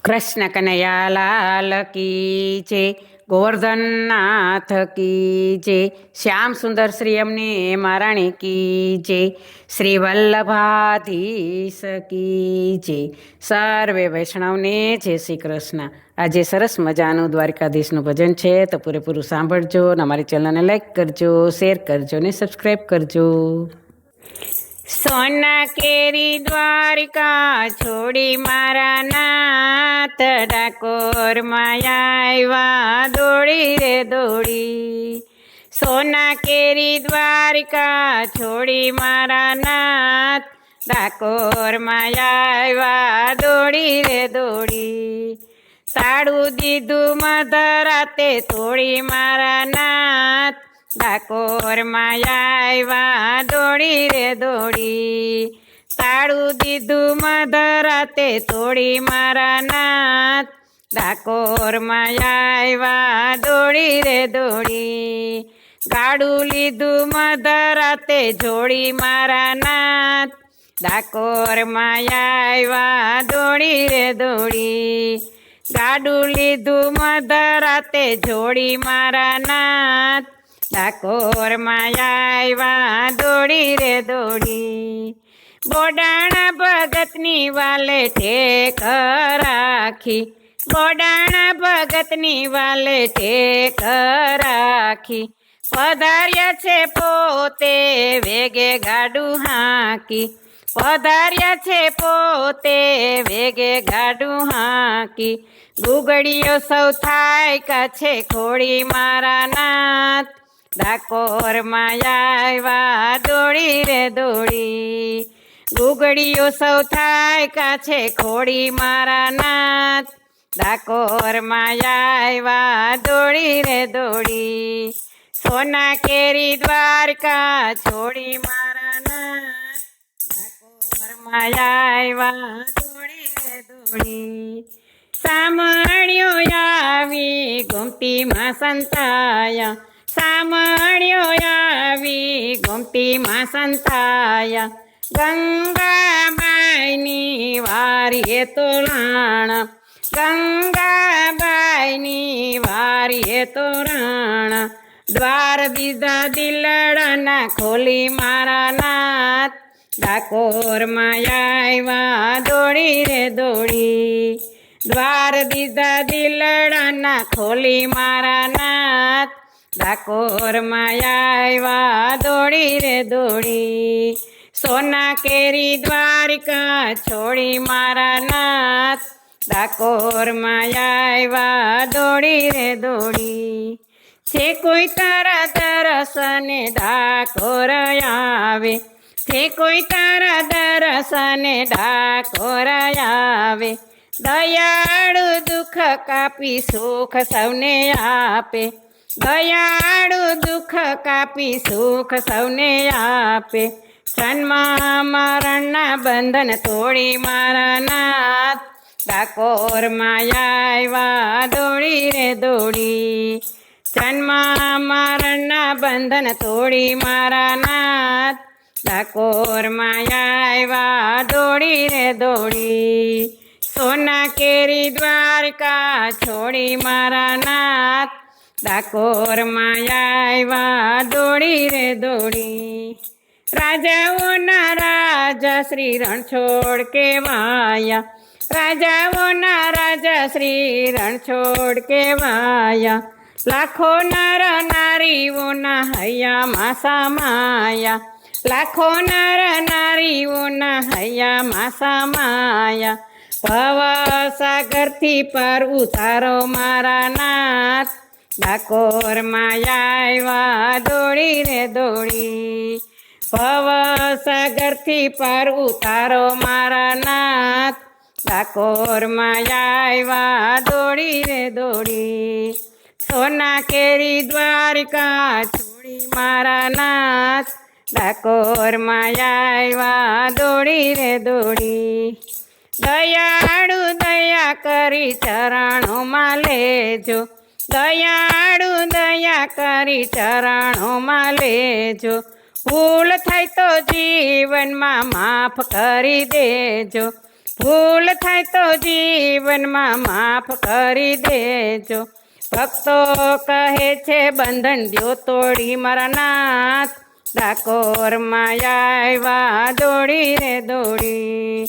કૃષ્ણ કનૈયા લાલ કી જય, ગોવર્ધનનાથ કી જય, શ્યામ સુંદર શ્રી અમને મહારાણી કી જય, શ્રી વલ્લભાધીશ કી જય. સર્વે વૈષ્ણવને જય શ્રી કૃષ્ણ. આજે સરસ મજાનું દ્વારકાધીશનું ભજન છે, તો પૂરેપૂરું સાંભળજો અને અમારી ચેનલને લાઈક કરજો, શેર કરજો ને સબસ્ક્રાઈબ કરજો. સોના કેરી દ્વારિકા છોડી મારા નાથ, ડાકોરમાં આવ્યા દોડી રે દોડી. સોના કેરી દ્વારિકા છોડી મારા નાથ, ડાકોરમાં આવ્યા દોડી રે દોડી. તાળું દીધું મધરાતે તોડી મારા નાથ, ડાકોરમાં આવ્યા દોડી રે દોડી. તાળું દીધું મધરાતે તોડી મારા નાથ, ડાકોરમાં આવ્યા દોડી રે દોડી. ગાડું લીધું મધરાતે જોડી મારા નાથ, ડાકોરમાં આવ્યા દોડી રે દોડી. ગાડું લીધું મધરાતે જોડી મારા નાથ, ડાકોરમાં આવ્યા દોડી રે દોડી. બોડાણા ભગતની વાલે ઠેક રાખી, બોડાણા ભગતની વાલે ઠેક રાખી. પધાર્યા છે પોતે વેગે ગાડું હાંકી, પધાર્યા છે પોતે વેગે ગાડું હાંકી. ગુગડીઓ સૌ થાય કાછે ખોડી મારા નાથ, ડાકોરમાં આવ્યા દોડી રે દોડી. ગુગડીઓ સૌ થાય કાછે ખોડી મારા નાથ, ડાકોરમાં આવ્યા દોડી રે દોડી. સોના કેરી દ્વારકા છોડી મારા નાથ, ડાકોરમાં આવ્યા દોડી રે દોડી. સામણ્યો આવી ગોમતીમાં સંતાયા, સામણ્યો આવી ગોમતીમાં સંતાયા. ગંગાબાઈની વારીએ તોરણ, ગંગાબાઈની વારીએ તોરણ. દ્વાર દીધા દિલડાના ખોલી મારા નાથ, ડાકોરમાં આવ્યા દોડી રે દોડી. દ્વાર દીધા દિલડાના ખોલી મારા નાથ, ડાકોરમાં આવ્યા દોડી રે દોડી. સોના કેરી દ્વારિકા છોડી મારા નાથ, ડાકોરમાં આવ્યા દોડી રે દોડી. છે કોઈ તારા દર્શને ડાકોર આવે, છે કોઈ તારા દર્શને ડાકોર આવે. દયાળુ દુઃખ કાપી સુખ સૌને આપે, દયાળુ દુઃખ કાપી સુખ સૌને આપે. જન્મ મરણના બંધન તોડી મારા નાથ, ડાકોરમાં આવ્યા દોડી રે દોડી. જન્મ મરણના બંધન તોડી મારા નાથ, ડાકોરમાં આવ્યા દોડી રે દોડી. સોના કેરી દ્વારકા છોડી મારા નાથ, ડાકોરમાં આવ્યા દોડી રે દોડી. રાજાઓના રાજા શ્રી રણછોડ કેવાયા, રાજાઓના રાજા શ્રી રણછોડ કેવાયા. લાખો નર નારીઓના હૈયામાં સમાયા, લાખો નર નારીઓના હૈયામાં સમાયા. ભવસાગરથી પર ઉતારો મારા નાથ, ડાકોરમાં આવ્યા દોડી રે દોડી. ભવસાગરથી પર ઉતારો મારા નાથ, ડાકોરમાં આવ્યા દોડી રે દોડી. સોના કેરી દ્વારિકા છોડી મારા નાથ, ડાકોરમાં આવ્યા દોડી રે દોડી. દયાળુ દયા કરી ચરણોમાં લેજો, દયાળુ દયા કરી ચરણોમાં લેજો. ભૂલ થાય તો જીવનમાં માફ કરી દેજો, ભૂલ થાય તો જીવનમાં માફ કરી દેજો. ભક્તો કહે છે બંધન દ્યો તોડી મારા નાથ, ડાકોરમાં આવ્યા દોડી રે દોડી.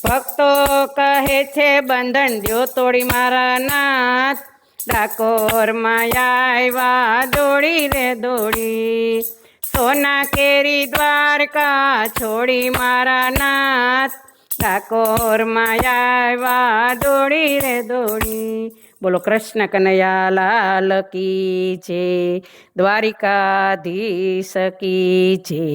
ભક્તો કહે છે બંધન દ્યો તોડી મારા નાથ, ડાકોરમાં આવ્યા દોડી રે દોડી. સોના કેરી દ્વારકા છોડી મારા નાથ, ડાકોરમાં આવ્યા દોડી રે દોડી. બોલો કૃષ્ણ કનૈયા લાલ કી જય, દ્વારિકાધીશ કી જય.